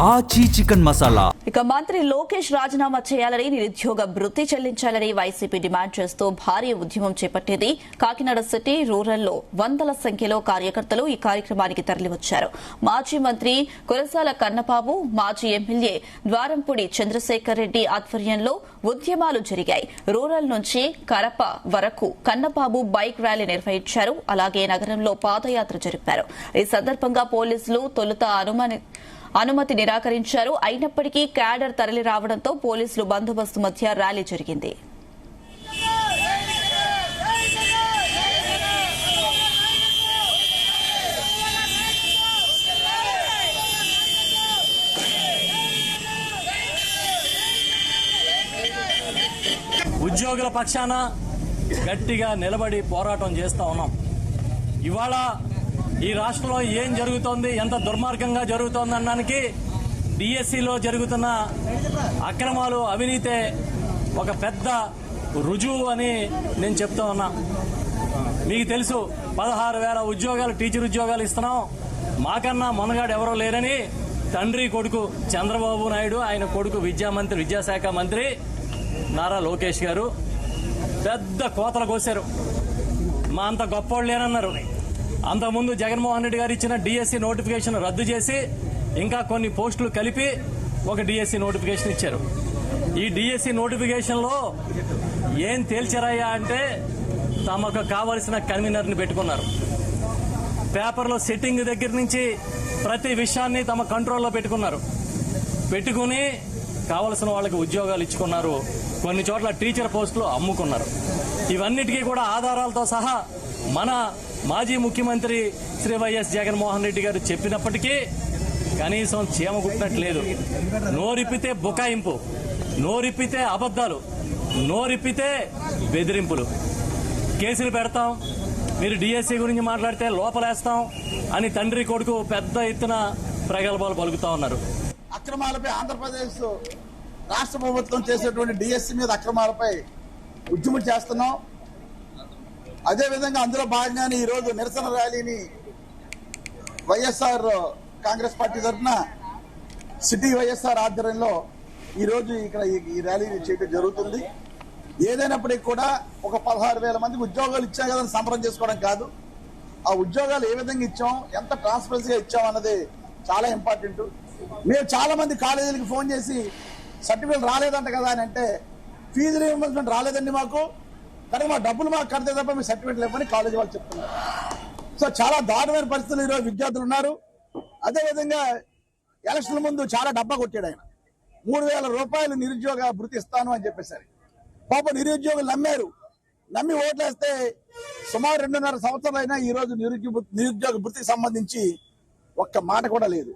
ఆచి చికెన్ మసాలా. ఇక మంత్రి లోకేష్ రాజీనామా చేయాలని, నిరుద్యోగ భృతి చెల్లించాలని వైసీపీ డిమాండ్ చేస్తూ భారీ ఉద్యమం చేపట్టేది. కాకినాడ సిటీ రూరల్లో వందల సంఖ్యలో కార్యకర్తలు ఈ కార్యక్రమానికి తరలివచ్చారు. మాజీ మంత్రి కురసాల కన్నబాబు, మాజీ ఎమ్మెల్యే ద్వారంపూడి చంద్రశేఖర్ రెడ్డి ఆధ్వర్యంలో ఉద్యమాలు జరిగాయి. రూరల్ నుంచి కరప వరకు కన్నబాబు బైక్ ర్యాలీ నిర్వహించారు. అలాగే నగరంలో పాదయాత్ర జరిపారు. ఈ సందర్భంగా పోలీసులు తొలుత అనుమతి నిరాకరించారు. అయినప్పటికీ క్యాడర్ తరలి రావడంతో పోలీసులు బందోబస్తు మధ్య ర్యాలీ జరిగింది. ఉద్యోగుల పక్షాన గట్టిగా నిలబడి పోరాటం చేస్తా ఉన్నాం. ఇవాళ ఈ రాష్ట్రంలో ఏం జరుగుతోంది, ఎంత దుర్మార్గంగా జరుగుతోంది అనడానికి డిఎస్సిలో జరుగుతున్న అక్రమాలు, అవినీతే ఒక పెద్ద రుజువు అని నేను చెప్తా ఉన్నా. మీకు తెలుసు 16,000 ఉద్యోగాలు, టీచర్ ఉద్యోగాలు ఇస్తున్నాం, మాకన్నా మొనగాడు ఎవరో లేరని తండ్రి కొడుకు చంద్రబాబు నాయుడు, ఆయన కొడుకు విద్యాశాఖ మంత్రి నారా లోకేష్ గారు పెద్ద కోతలు కోశారు. మా అంత గొప్పోళ్ళు లేరన్నారు. అంతకుముందు జగన్మోహన్ రెడ్డి గారు ఇచ్చిన డిఎస్సి నోటిఫికేషన్ రద్దు చేసి ఇంకా కొన్ని పోస్టులు కలిపి ఒక డిఎస్సి నోటిఫికేషన్ ఇచ్చారు. ఈ డిఎస్సి నోటిఫికేషన్లో ఏం తేల్చారయ్యా అంటే తమకు కావలసిన కన్వీనర్ని పెట్టుకున్నారు. పేపర్లో సెట్టింగ్ దగ్గర నుంచి ప్రతి విషయాన్ని తమ కంట్రోల్లో పెట్టుకుని కావలసిన వాళ్ళకి ఉద్యోగాలు ఇచ్చుకున్నారు. కొన్ని చోట్ల టీచర్ పోస్టులు అమ్ముకున్నారు. ఇవన్నిటికీ కూడా ఆధారాలతో సహా మన మాజీ ముఖ్యమంత్రి శ్రీ వైఎస్ జగన్మోహన్ రెడ్డి గారు చెప్పినప్పటికీ కనీసం చీమ కుట్టినట్లేదు. నోరిప్పితే బుకాయింపు, నోరిప్పితే అబద్దాలు, నోరిప్పితే బెదిరింపులు. కేసులు పెడతాం, మీరు డిఎస్సి గురించి మాట్లాడితే లోపలేస్తాం అని తండ్రి కొడుకు పెద్ద ఎత్తున ప్రగల్భాలు పలుకుతా ఉన్నారు. అక్రమాలపై ఆంధ్రప్రదేశ్ రాష్ట్ర ప్రభుత్వం చేసేటువంటి డిఎస్సి మీద అక్రమాలపై ఉద్యమం చేస్తున్నాం. అదేవిధంగా అందులో భాగంగానే ఈరోజు నిరసన ర్యాలీని వైఎస్ఆర్ కాంగ్రెస్ పార్టీ తరఫున సిటీ వైఎస్ఆర్ ఆధ్వర్యంలో ఈరోజు ఇక్కడ ఈ ర్యాలీ చేయడం జరుగుతుంది. ఏదైనప్పటికీ కూడా ఒక 16,000 మందికి ఉద్యోగాలు ఇచ్చాం కదా సంబరం చేసుకోవడం కాదు. ఆ ఉద్యోగాలు ఏ విధంగా ఇచ్చాం, ఎంత ట్రాన్స్పరెన్సీగా ఇచ్చాం అన్నది చాలా ఇంపార్టెంట్. మేము చాలా మంది కాలేజీలకు ఫోన్ చేసి సర్టిఫికేట్ రాలేదంట కదా అని అంటే, ఫీజు రీయింబర్స్మెంట్ రాలేదండి మాకు, కానీ మా డబ్బులు మాకు కడితే తప్ప మీ సర్టిఫికేట్ లేవని కాలేజీ వాళ్ళు చెప్తున్నారు. సో చాలా దారుణమైన పరిస్థితులు ఈరోజు విద్యార్థులు ఉన్నారు. అదేవిధంగా ఎలక్షన్ల ముందు చాలా డబ్బా కొట్టాడు ఆయన. 3,000 రూపాయలు నిరుద్యోగ భృతి ఇస్తాను అని చెప్పేసరి పాప నిరుద్యోగులు నమ్మి ఓట్లేస్తే సుమారు 2.5 సంవత్సరాలు అయినా ఈ రోజు నిరుద్యోగ భృతికి సంబంధించి ఒక్క మాట కూడా లేదు.